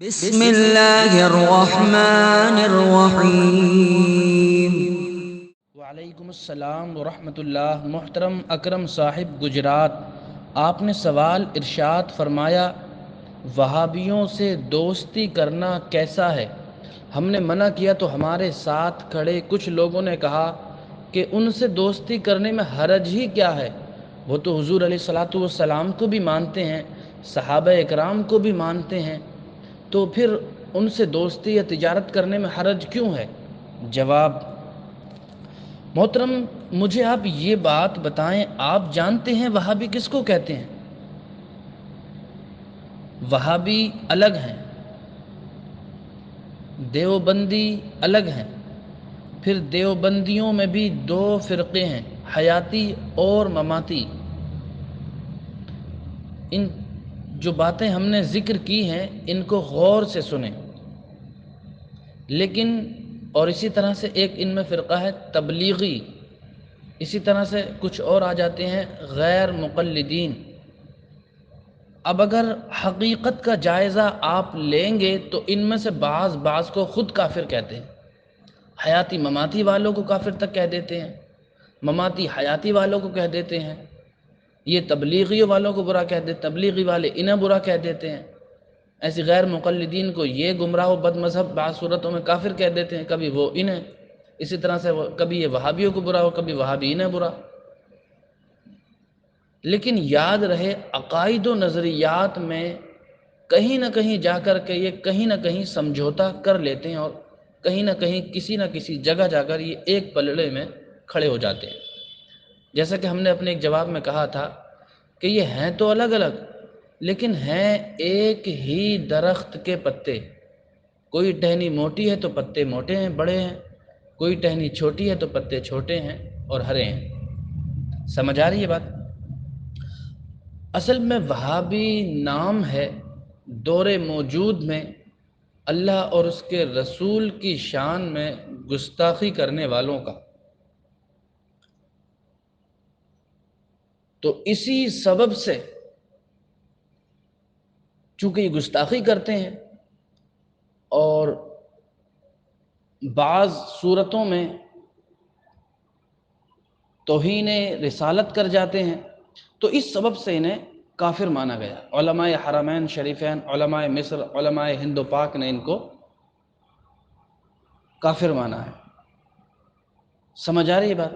بسم اللہ الرحمن الرحیم۔ وعلیکم السلام ورحمۃ اللہ۔ محترم اکرم صاحب گجرات، آپ نے سوال ارشاد فرمایا وہابیوں سے دوستی کرنا کیسا ہے؟ ہم نے منع کیا تو ہمارے ساتھ کھڑے کچھ لوگوں نے کہا کہ ان سے دوستی کرنے میں حرج ہی کیا ہے، وہ تو حضور علیہ الصلاۃ والسلام کو بھی مانتے ہیں، صحابہ اکرام کو بھی مانتے ہیں، تو پھر ان سے دوستی یا تجارت کرنے میں حرج کیوں ہے؟ جواب: محترم، مجھے آپ یہ بات بتائیں، آپ جانتے ہیں وہابی کس کو کہتے ہیں؟ وہابی الگ ہیں، دیوبندی الگ ہیں، پھر دیوبندیوں میں بھی دو فرقے ہیں، حیاتی اور مماتی۔ ان جو باتیں ہم نے ذکر کی ہیں ان کو غور سے سنیں۔ لیکن اور اسی طرح سے ایک ان میں فرقہ ہے تبلیغی، اسی طرح سے کچھ اور آ جاتے ہیں غیر مقلدین۔ اب اگر حقیقت کا جائزہ آپ لیں گے تو ان میں سے بعض کو خود کافر کہتے ہیں، حیاتی مماتی والوں کو کافر تک کہہ دیتے ہیں، مماتی حیاتی والوں کو کہہ دیتے ہیں، یہ تبلیغی والوں کو برا کہہ دیتے، تبلیغی والے انہیں برا کہہ دیتے ہیں، ایسی غیر مقلدین کو یہ گمراہ و بد مذہب بعض صورتوں میں کافر کہہ دیتے ہیں، کبھی وہ انہیں، اسی طرح سے کبھی یہ وہابیوں کو برا ہو، کبھی وہابی انہیں برا۔ لیکن یاد رہے عقائد و نظریات میں کہیں نہ کہیں جا کر کے یہ کہیں نہ کہیں سمجھوتا کر لیتے ہیں، اور کہیں نہ کہیں کسی نہ کسی جگہ جا کر یہ ایک پلڑے میں کھڑے ہو جاتے ہیں۔ جیسا کہ ہم نے اپنے ایک جواب میں کہا تھا کہ یہ ہیں تو الگ الگ لیکن ہیں ایک ہی درخت کے پتے۔ کوئی ٹہنی موٹی ہے تو پتے موٹے ہیں، بڑے ہیں، کوئی ٹہنی چھوٹی ہے تو پتے چھوٹے ہیں اور ہرے ہیں۔ سمجھ آ رہی ہے بات؟ اصل میں وہابی نام ہے دور موجود میں اللہ اور اس کے رسول کی شان میں گستاخی کرنے والوں کا۔ تو اسی سبب سے چونکہ یہ گستاخی کرتے ہیں اور بعض صورتوں میں توہین رسالت کر جاتے ہیں، تو اس سبب سے انہیں کافر مانا گیا۔ علماء حرمین شریفین، علماء مصر، علماء ہند و پاک نے ان کو کافر مانا ہے۔ سمجھ آ رہی ہے بات؟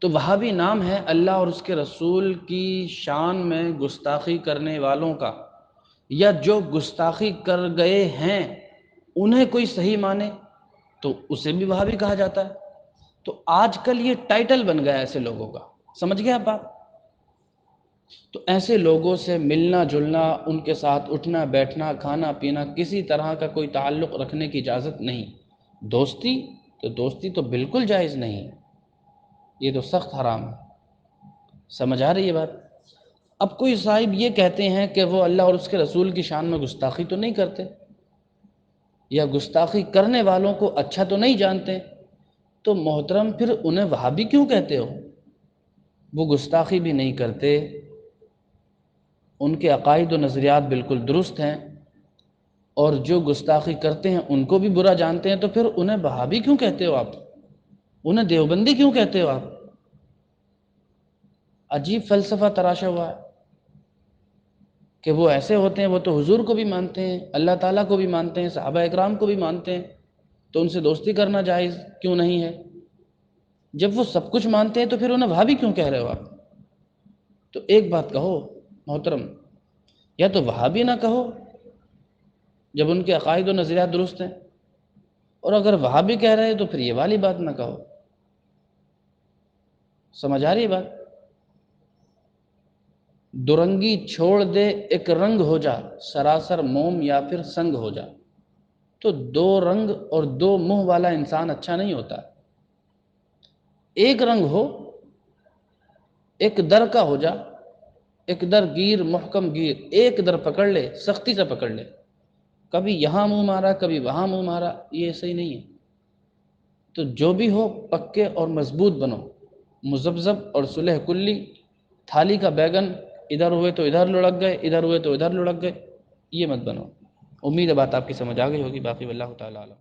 تو وہابی نام ہے اللہ اور اس کے رسول کی شان میں گستاخی کرنے والوں کا، یا جو گستاخی کر گئے ہیں انہیں کوئی صحیح مانے تو اسے بھی وہابی کہا جاتا ہے۔ تو آج کل یہ ٹائٹل بن گیا ایسے لوگوں کا، سمجھ گئے آپ بات؟ تو ایسے لوگوں سے ملنا جلنا، ان کے ساتھ اٹھنا بیٹھنا، کھانا پینا، کسی طرح کا کوئی تعلق رکھنے کی اجازت نہیں۔ دوستی تو بالکل جائز نہیں، یہ تو سخت حرام ہے۔ سمجھ آ رہی ہے بات؟ اب کوئی صاحب یہ کہتے ہیں کہ وہ اللہ اور اس کے رسول کی شان میں گستاخی تو نہیں کرتے، یا گستاخی کرنے والوں کو اچھا تو نہیں جانتے، تو محترم پھر انہیں وہابی کیوں کہتے ہو؟ وہ گستاخی بھی نہیں کرتے، ان کے عقائد و نظریات بالکل درست ہیں، اور جو گستاخی کرتے ہیں ان کو بھی برا جانتے ہیں، تو پھر انہیں وہابی کیوں کہتے ہو آپ؟ انہیں دیوبندی کیوں کہتے ہو آپ؟ عجیب فلسفہ تراشا ہوا ہے کہ وہ ایسے ہوتے ہیں، وہ تو حضور کو بھی مانتے ہیں، اللہ تعالیٰ کو بھی مانتے ہیں، صحابہ اکرام کو بھی مانتے ہیں، تو ان سے دوستی کرنا جائز کیوں نہیں ہے؟ جب وہ سب کچھ مانتے ہیں تو پھر انہیں وہابی کیوں کہہ رہے ہو آپ؟ تو ایک بات کہو محترم، یا تو وہابی نہ کہو جب ان کے عقائد و نظریات درست ہیں، اور اگر وہابی کہہ رہے ہیں تو پھر یہ والی بات نہ کہو۔ سمجھ آ رہی ہے بات؟ درنگی چھوڑ دے ایک رنگ ہو جا، سراسر موم یا پھر سنگ ہو جا۔ تو دو رنگ اور دو منہ والا انسان اچھا نہیں ہوتا، ایک رنگ ہو، ایک در کا ہو جا، ایک در گیر محکم گیر، ایک در پکڑ لے، سختی سے پکڑ لے، کبھی یہاں منہ مارا کبھی وہاں منہ مارا، یہ صحیح نہیں ہے۔ تو جو بھی ہو پکے اور مضبوط بنو، مذبذب اور صلح کلی، تھالی کا بیگن ادھر ہوئے تو ادھر لڑک گئے، ادھر ہوئے تو ادھر لڑک گئے، یہ مت بنو۔ امید ہے بات آپ کی سمجھ آ گئی ہوگی، باقی واللہ تعالیٰ اعلم۔